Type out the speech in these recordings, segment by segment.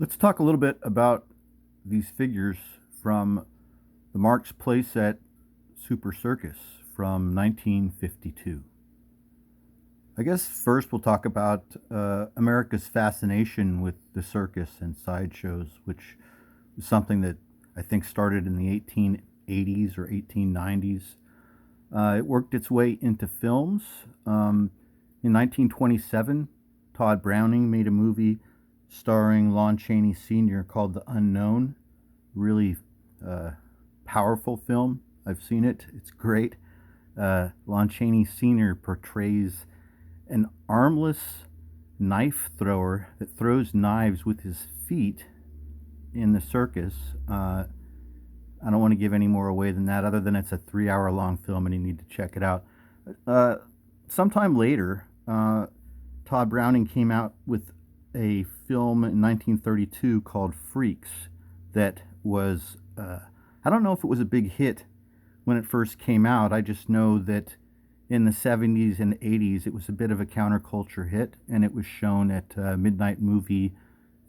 Let's talk a little bit about these figures from the Marx playset Super Circus from 1952. I guess first we'll talk about America's fascination with the circus and sideshows, which is something that I think started in the 1880s or 1890s. It worked its way into films. In 1927, Todd Browning made a movie starring Lon Chaney Sr. called The Unknown. Really powerful film. I've seen it. It's great. Lon Chaney Sr. portrays an armless knife thrower that throws knives with his feet in the circus. I don't want to give any more away than that, other than it's a 3 hour long film and you need to check it out. Sometime later, Todd Browning came out with a film in 1932 called Freaks that was, I don't know if it was a big hit when it first came out. I just know that in the 70s and 80s it was a bit of a counterculture hit, and it was shown at midnight movie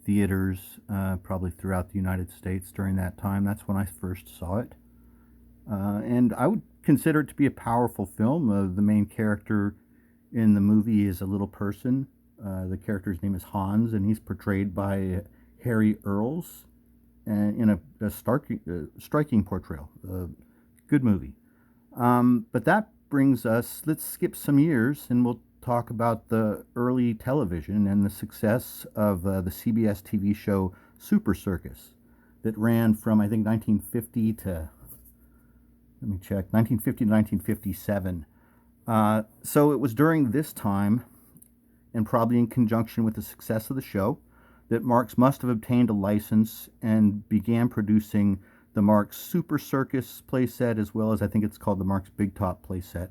theaters probably throughout the United States during that time. That's when I first saw it. And I would consider it to be a powerful film. The main character in the movie is a little person. The character's name is Hans, and he's portrayed by Harry Earls in a striking portrayal. Good movie. But that brings us, let's skip some years and we'll talk about the early television and the success of the CBS TV show Super Circus that ran from, I think, 1950 to, let me check, 1950 to 1957. So it was during this time, and probably in conjunction with the success of the show, that Marx must have obtained a license and began producing the Marx Super Circus playset, as well as I think it's called the Marx Big Top playset.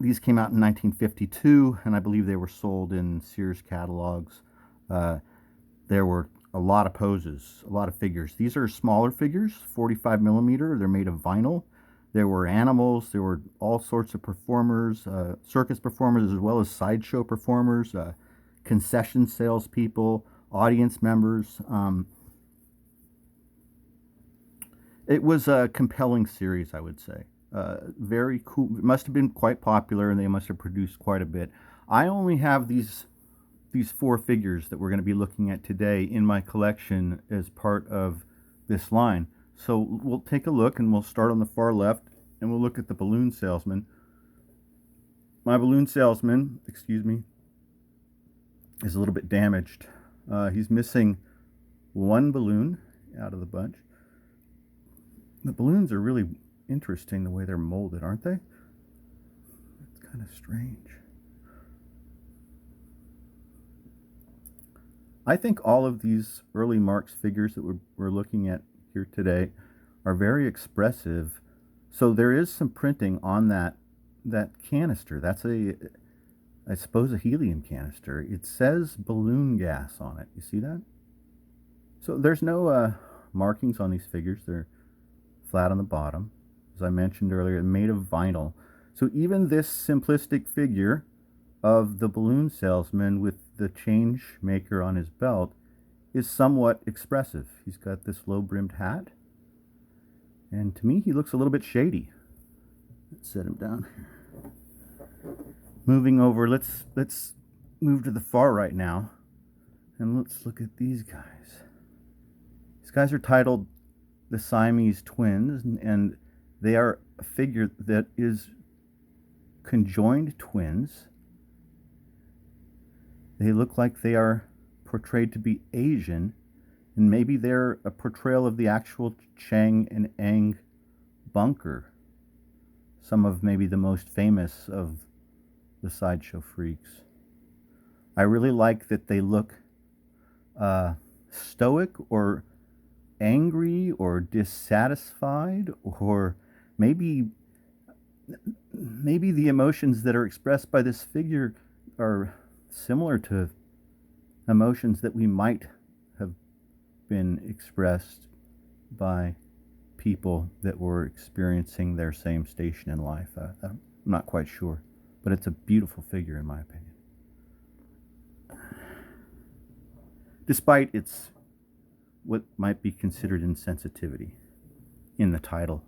These came out in 1952, and I believe they were sold in Sears catalogs. There were a lot of poses, a lot of figures. These are smaller figures, 45 millimeter. They're made of vinyl. There were animals. There were all sorts of performers, circus performers, as well as sideshow performers, concession salespeople, audience members. It was a compelling series, I would say. Very cool. It must have been quite popular, and they must have produced quite a bit. I only have these four figures that we're going to be looking at today in my collection as part of this line. So we'll take a look, and we'll start on the far left, and we'll look at the balloon salesman. My balloon salesman, excuse me, is a little bit damaged. He's missing one balloon out of the bunch. The balloons are really interesting the way they're molded, aren't they? It's kind of strange. I think all of these early Marx figures that we're looking at here today are very expressive. So there is some printing on that canister. That's I suppose a helium canister. It says balloon gas on it. You see that? So there's no markings on these figures. They're flat on the bottom. As I mentioned earlier, made of vinyl. So even this simplistic figure of the balloon salesman with the change maker on his belt is somewhat expressive. He's got this low-brimmed hat, and to me he looks a little bit shady. Let's set him down. Moving over, let's move to the far right now, and let's look at these guys. These guys are titled the Siamese Twins, and they are a figure that is conjoined twins. They look like they are portrayed to be Asian, and maybe they're a portrayal of the actual Chang and Eng bunker, some of maybe the most famous of the sideshow freaks. I really like that they look stoic or angry or dissatisfied, or maybe the emotions that are expressed by this figure are similar to emotions that we might have been expressed by people that were experiencing their same station in life. I'm not quite sure, but it's a beautiful figure in my opinion. despite its what might be considered insensitivity in the title.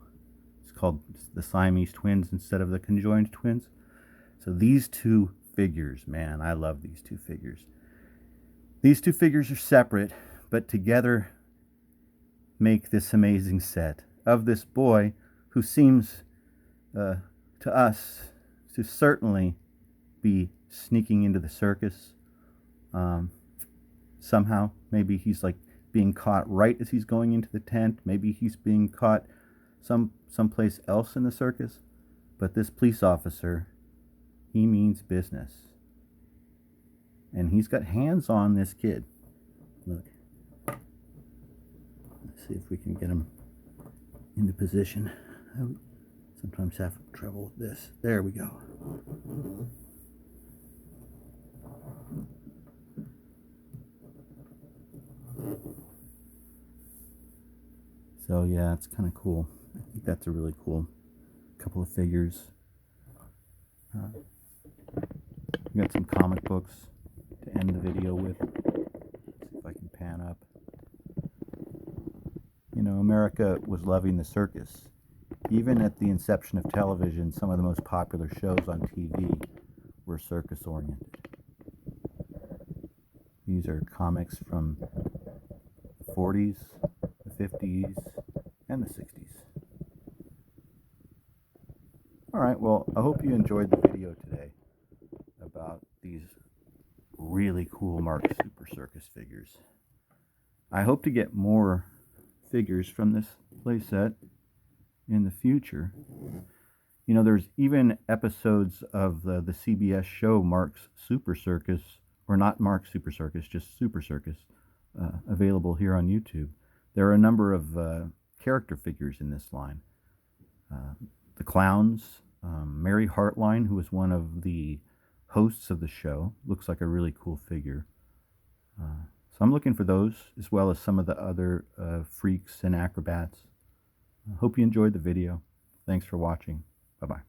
It's called the Siamese twins instead of the conjoined twins. So these two figures, man, I love these two figures. These two figures are separate, but together make this amazing set of this boy who seems to us to certainly be sneaking into the circus somehow. Maybe he's like being caught right as he's going into the tent. Maybe he's being caught someplace else in the circus. But this police officer, he means business. And he's got hands on this kid. Look. Let's see if we can get him into position. I sometimes have trouble with this. There we go. So yeah, it's kind of cool. I think that's a really cool couple of figures. We got some comic books to end the video with. Let's see if I can pan up. You know, America was loving the circus. Even at the inception of television, some of the most popular shows on TV were circus oriented. These are comics from the 40s, the 50s, and the 60s. Alright, well, I hope you enjoyed the video today about these really cool Marx Super Circus figures. I hope to get more figures from this playset in the future. You know, there's even episodes of the CBS show Marx Super Circus, or not Marx Super Circus, just Super Circus, available here on YouTube. There are a number of character figures in this line. The clowns, Mary Hartline, who was one of the hosts of the show, looks like a really cool figure. So I'm looking for those, as well as some of the other freaks and acrobats. I hope you enjoyed the video. Thanks for watching. Bye-bye.